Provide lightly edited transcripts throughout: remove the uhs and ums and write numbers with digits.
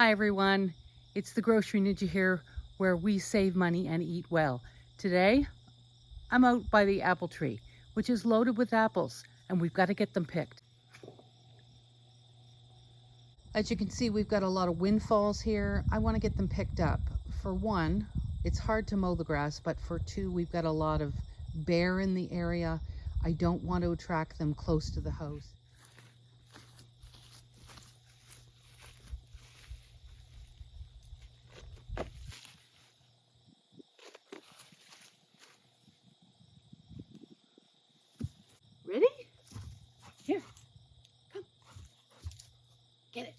Hi everyone, it's the Grocery Ninja here where we save money and eat well. Today, I'm out by the apple tree, which is loaded with apples, and we've got to get them picked. As you can see, we've got a lot of windfalls here. I want to get them picked up. For one, it's hard to mow the grass, but for two, we've got a lot of bear in the area. I don't want to attract them close to the house. Ready? Here, come, get it.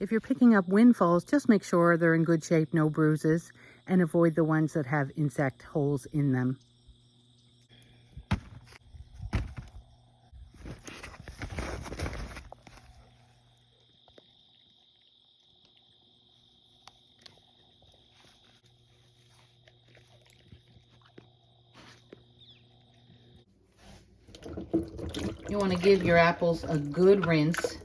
If you're picking up windfalls, just make sure they're in good shape, no bruises, and avoid the ones that have insect holes in them. You want to give your apples a good rinse.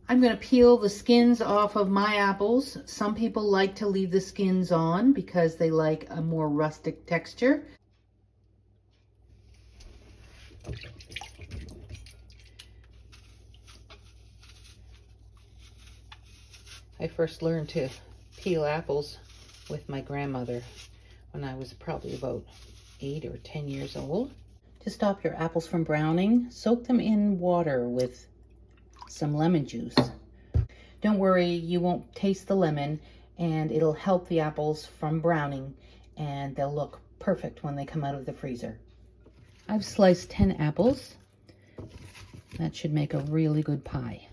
I'm going to peel the skins off of my apples. Some people like to leave the skins on because they like a more rustic texture. I first learned to peel apples with my grandmother when I was probably about 8 or 10 years old. To stop your apples from browning, soak them in water with some lemon juice. Don't worry, you won't taste the lemon, and it'll help the apples from browning, and they'll look perfect when they come out of the freezer. I've sliced 10 apples. That should make a really good pie.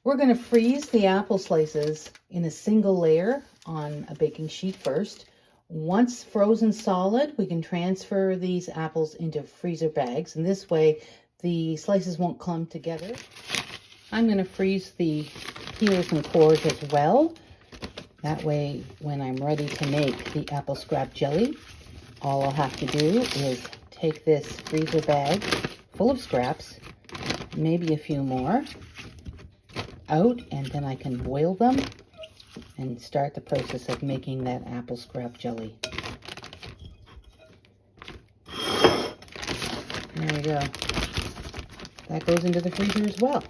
We're going to freeze the apple slices in a single layer on a baking sheet first. Once frozen solid, we can transfer these apples into freezer bags, and this way the slices won't clump together. I'm going to freeze the peels and cores as well. That way, when I'm ready to make the apple scrap jelly, all I'll have to do is take this freezer bag full of scraps, maybe a few more, out, and then I can boil them and start the process of making that apple scrap jelly. There we go. That goes into the freezer as well.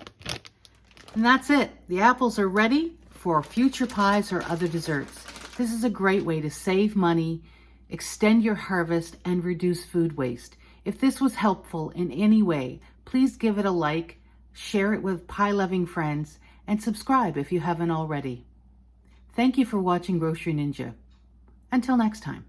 And that's it. The apples are ready for future pies or other desserts. This is a great way to save money, extend your harvest, and reduce food waste. If this was helpful in any way, please give it a like, share it with pie-loving friends, and subscribe if you haven't already. Thank you for watching Grocery Ninja. Until next time.